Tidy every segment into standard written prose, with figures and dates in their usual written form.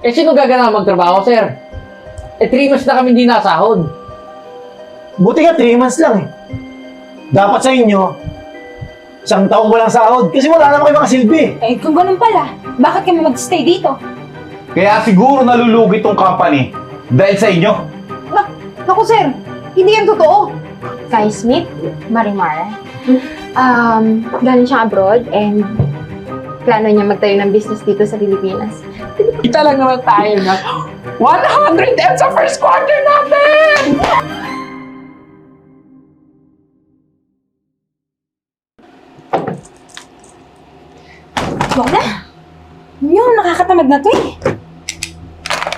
Eh, sino gagana magtrabaho, sir? Eh, 3 months na kami hindi nasahod. Buti nga 3 months lang eh. Dapat sa inyo, 1 taong walang sahod kasi wala naman kayo mga silbi. Eh, kung ganun pala, bakit kami mag-stay dito? Kaya siguro nalulugi tong company dahil sa inyo. Naku sir, hindi yan totoo. Guys, meet Marimar. Galing siya abroad and plano niya magtayo ng business dito sa Pilipinas. Kita lang naman tayo na 100M sa first quarter natin! Wala. Yun, nakakatamad na to eh.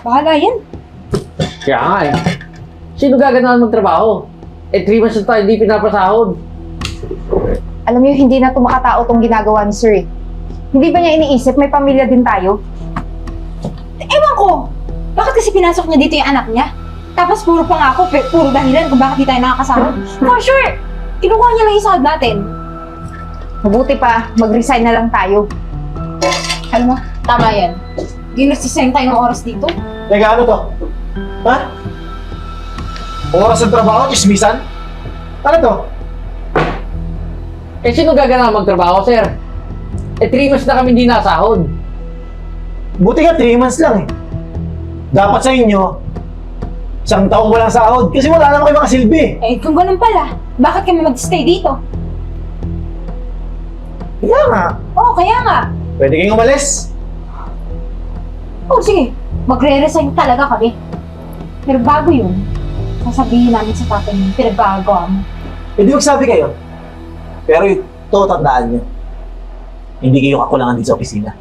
Bahala yan. Kaya nga eh. Sino gagana magtrabaho? Eh, 3 months na tayo hindi pinapasahod. Alam niyo, hindi na ito makatao itong ginagawa ni Sir. Hindi ba niya iniisip may pamilya din tayo? Ewan ko, bakit kasi pinasok niya dito yung anak niya? Tapos puro pangako, puro dahilan kung bakit di tayo nakakasama. For sure, kinukuha niya lang yung sahod natin. Mabuti pa, mag-resign na lang tayo. Alam mo, tama yan. Hindi nagsisayang tayo ng oras dito. Teka, ano to? Ha? Oras ng trabaho, chismisan? Ano to? Eh, sino gagana magtrabaho, sir? Eh, 3 months na kami hindi nasahod. Buti nga 3 months lang eh. Dapat sa inyo, 1 taong walang sahod kasi wala naman kayo mga silbi. Eh, kung ganun pala, bakit kami mag-stay dito? Kaya nga, Oo, kaya nga. pwede kayong umalis. Oh, sige, magre-resign talaga kami. Pero bago yun, sasabihin namin sa tatay mo, pinagagawa mo. Pwede magsabi kayo. Pero ito, tandaan nyo. Hindi kayo kakulangan dito sa opisina.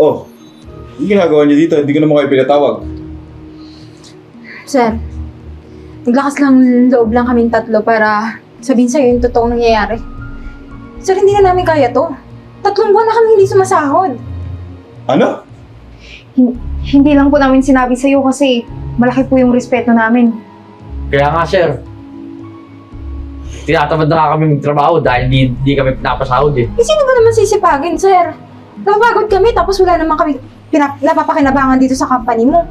Oh, yung ginagawa niyo dito, hindi ko naman kayo pinatawag. Sir, naglakas lang loob lang kaming tatlo para sabihin sa'yo yung totoong nangyayari. Sir, hindi na namin kaya to. 3 buwan na kami hindi sumasahod. Ano? Hindi lang po namin sinabi sa'yo kasi malaki po yung respeto namin. Kaya nga, sir. Tinatamad na nga kami magtrabaho dahil di kami pinapasahod eh. Eh, sino ba naman sisipagin, sir? Napapagod kami tapos wala naman kami napapakinabangan dito sa company mo.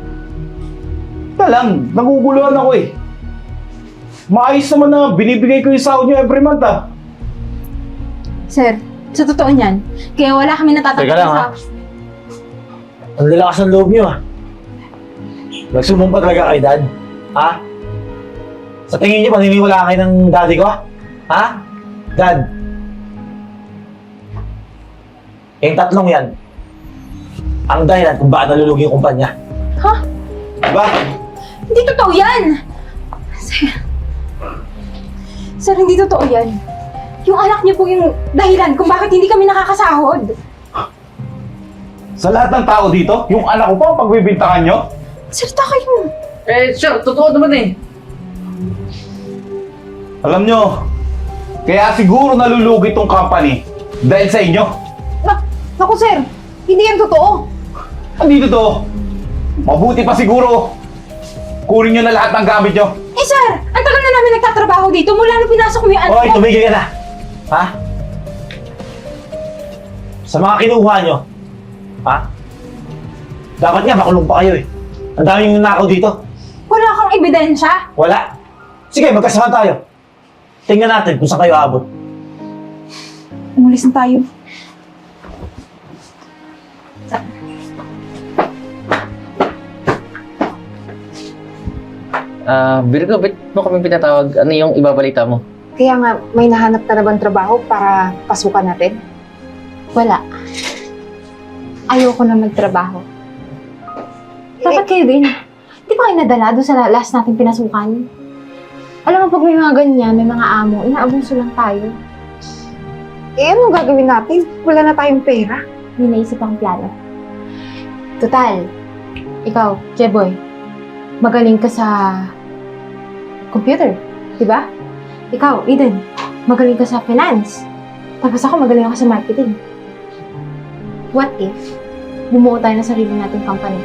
Ito lang, naguguluhan ako eh. Maayos naman na binibigay ko yung sahod niyo every month ah. Sir, sa totoo niyan, kaya wala kami natatanggap Teka lang, sa... Ang lalakas ng loob nyo, ha? Nagsumbong pa talaga kay Dad? Ha? Sa tingin niyo, paniniwala kayo ng daddy ko? Ha? Dad? Yung 3 yan, ang dahilan kung bakit nalulugi yung kumpanya. Ha? Diba? Hindi totoo yan! Sir, hindi totoo yan. Yung anak niyo po yung dahilan kung bakit hindi kami nakakasahod. Sa lahat ng tao dito, yung anak ko pa ang pagbibintangan niyo? Sir, kayo. Eh, sir, totoo naman eh. Alam niyo, kaya siguro nalulugi tong company dahil sa inyo. Naku sir, hindi yan totoo. Andito to. Mabuti pa siguro. Kunin niyo na lahat ng gamit niyo. Eh sir, ang tagal na namin nagtatrabaho dito mula nung pinasok mo yung anak Okay, ko. tumigil ka na. Ha? Sa mga kinuha nyo, ha? Dapat nga makulong pa kayo eh. Ang dami yung nakaw dito. Wala kang ebidensya. Wala. Sige, magkasama tayo. Tingnan natin kung saan kayo abot. Umalis na tayo. Virgo, ba't mo kami pinatawag? Ano yung ibabalita mo? Kaya nga, may nahanap ka na bang trabaho para pasukan natin? Wala. Ayoko na magtrabaho. Dapat kayo din. Di ba kayo nadala doon sa last natin pinasukan? Alam mo, pag may mga ganyan, may mga amo, inaabuso lang tayo. Eh, ano gagawin natin? Wala na tayong pera. May naisip ang plano. Total, ikaw, Jeboy, magaling ka sa computer, di ba? Ikaw, Eden, magaling ka sa finance. Tapos ako, magaling ako sa marketing. What if bumuo tayo ng sarili nating company?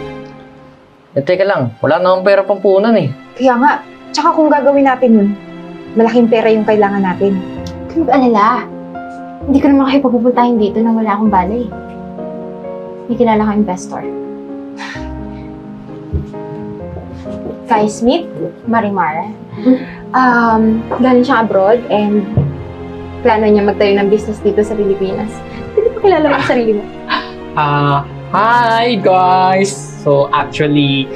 teka lang, wala na akong pera pang punan eh. Kaya nga, tsaka kung gagawin natin yun, malaking pera yung kailangan natin. Huwag kang mag-alala. Hindi ko naman kayo pagpupuntahin dito nang wala akong balay. May kilala kang investor. Guys, meet Marimar. Galing siya abroad and plano niya magtayo ng business dito sa Pilipinas. Hindi pa kilala mo ang sarili mo. Hi guys! So actually,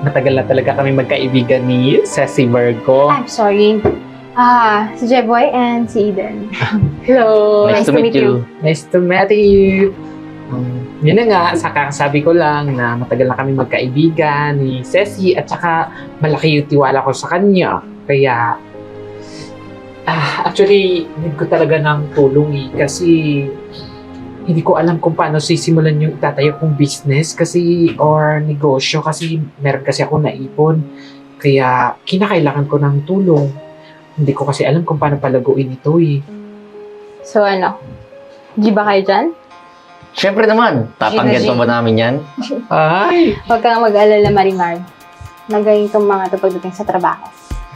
matagal na talaga kami magkaibigan ni Ceci Virgo. I'm sorry. Si Jeboy and si Eden. Hello! Nice to meet you. Nice to meet you! Yun na nga, saka sabi ko lang na matagal na kami magkaibigan ni Ceci at saka malaki yung tiwala ko sa kanya. Kaya, actually, need ko talaga ng tulong kasi hindi ko alam kung paano sisimulan yung itatayo kong business or negosyo kasi meron kasi ako naipon. Kaya kinakailangan ko ng tulong. Hindi ko kasi alam kung paano palaguin ito eh. So ano? G ba kayo dyan? Siyempre naman, tatanggihan pa ba namin yan? Ay! Huwag kang mag-alala, Marimar. Magaling itong mga ito pagdating sa trabaho.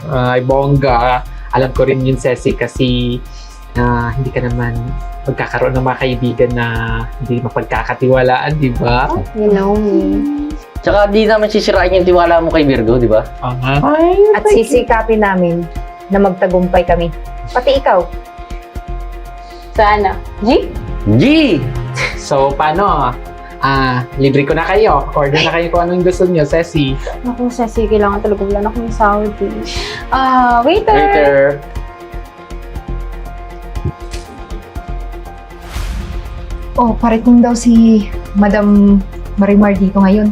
Ay, bongga. Alam ko rin yun, Ceci, kasi hindi ka naman magkakaroon ng mga kaibigan na hindi mapagkakatiwalaan, di ba? You know me. Tsaka di naman sisirain yung tiwala mo kay Virgo, di ba? Ay, At sisikapin namin na magtagumpay kami. Pati ikaw. So ano? G? G! so, paano? Libre ko na kayo. Order na kayo kung anong gusto niyo, Ceci. Naku, Ceci, kailangan talaga wala na akong sahod eh. Waiter! Later. Oh, parating daw si Madam Marimar dito ngayon.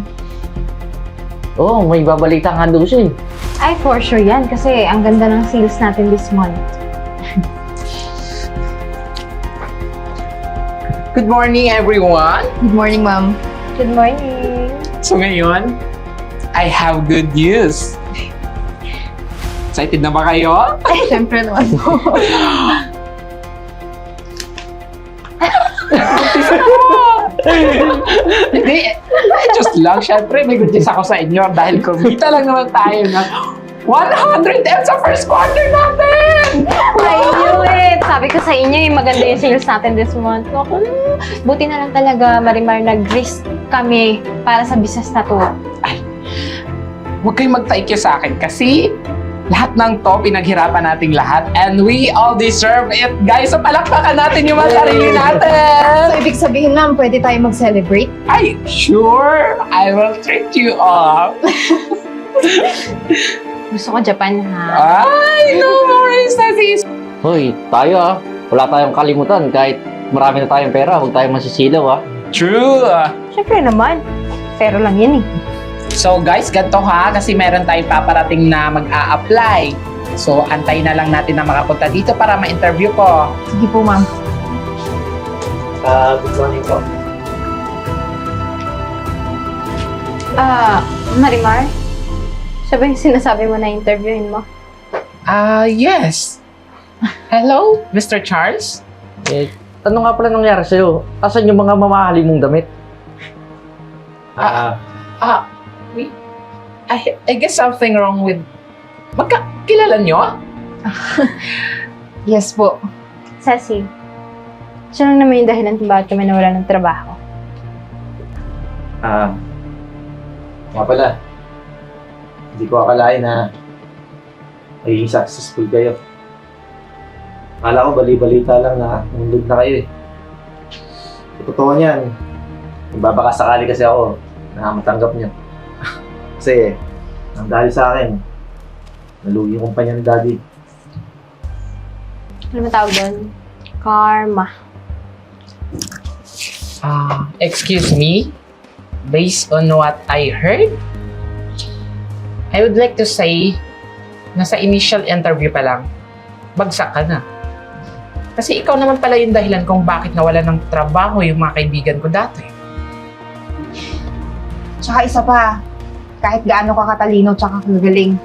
Oo, may babalita nga daw siya eh. Ay, for sure yan. Kasi ang ganda ng sales natin this month. Good morning, everyone! Good morning, ma'am. Good morning! So ngayon, I have good news. Excited na ba kayo? Siyempre naman po. Hindi, just lang. Siyempre, may good news ako sa inyo dahil kumita lang naman tayo ng 100M sa first quarter natin! I knew it! Sabi ko sa inyo, maganda yung sales natin this month. Naku, buti na lang talaga, Marimar, nag-risk kami para sa business na to. Huwag kayong mag-thank you sa akin kasi lahat ng to, pinaghirapan nating lahat and we all deserve it. Guys, so palakpakan natin yung mga sarili natin! So, ibig sabihin, ma'am, pwede tayo mag-celebrate? Ay, sure! I will treat you all! Gusto ko Japan, ha? Ay, no worries, Ceci! Hoy, tayo wala tayong kalimutan kahit marami na tayong pera, huwag tayong masisilaw True! Siyempre naman. Pero lang yan eh. So guys, ganito ha, kasi meron tayong paparating na mag-a-apply. So, antayin na lang natin na makapunta dito para ma-interview ko. Sige po, ma'am. Good morning po. Marimar? Siya ba yung sinasabi mo na interviewin mo? Yes. Hello, Mr. Charles? Eh, ano nga pala nangyari sa'yo? Asan yung mga mamahalin mong damit? I guess something wrong with... Kilala nyo? Yes po. Ceci, siya lang naman yung dahilan kung bakit kami nawala ng trabaho. Nga pala. Hindi ko akalain na magiging successful kayo. Akala ko bali-balita lang na nandun na kayo eh. Totoo niyan. Baka sakali kasi ako na matanggap niyo. Kasi, ang dahil sa akin, nalugi yung kumpanya ni Daddy. Ano ba tawag doon? Karma. Excuse me? Based on what I heard, I would like to say, nasa initial interview pa lang, bagsak ka na. Kasi ikaw naman pala yung dahilan kung bakit nawala ng trabaho yung mga kaibigan ko dati. Tsaka isa pa, kahit gaano ka katalino tsaka kagaling,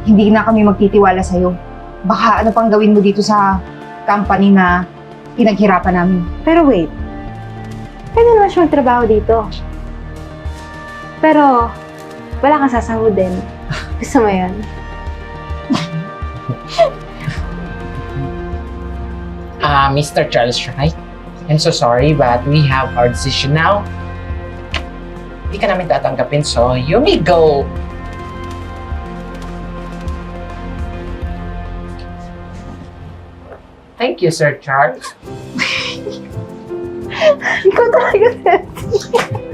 hindi na kami magtitiwala sa'yo. Baka ano pang gawin mo dito sa company na pinaghirapan namin. Pero wait, pwede naman siya magtrabaho dito. Pero, wala kang sasahudin. Gusto mo yun? Mr. Charles Wright, I'm so sorry, but we have our decision now. Hindi ka namin tatanggapin, so you may go. Thank you, Sir Charles. Ikaw talaga,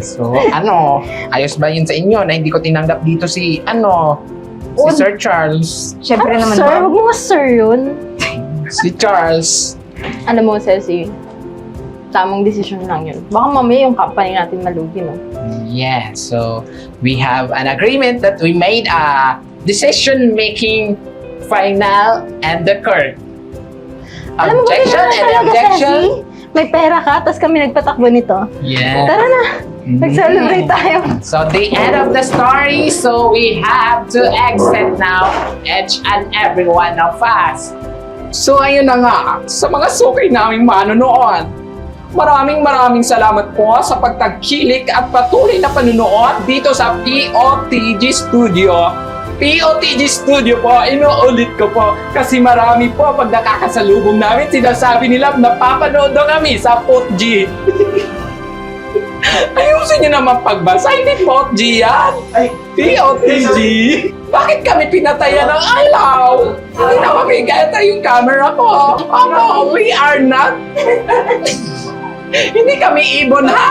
So, ayos ba yun sa inyo na hindi ko tinanggap dito si Sir Charles? Siyempre naman, Sir, ma'am. huwag mo nga sir yun. Si Charles. Alam mo, Ceci, tamang desisyon lang yun. Baka mamaya yung company natin malugi, no? Yeah, so we have an agreement that we made a decision-making final and the court. Alam mo ba, Objection ganun and talaga, objection. Ceci? May pera ka, tapos kami nagpatakbo nito. Yeah. Tara na, mag-celebrate tayo. So the end of the story, so we have to exit now, each and every one of us. So ayun na nga, sa mga suki naming manonood, maraming salamat po sa pagtangkilik at patuloy na panunood dito sa POTG Studio. POTG Studio po, inuulit ko po kasi marami po pag nakakasalubong namin, sinasabi nila napapanood daw kami sa POTG. Ayusin nyo naman pagbasa, hindi POTG yan. Ay, POTG. Bakit kami pinatayan ng alaw? Hindi na mamigay yung camera ko. We are not. Hindi kami ibon, ha?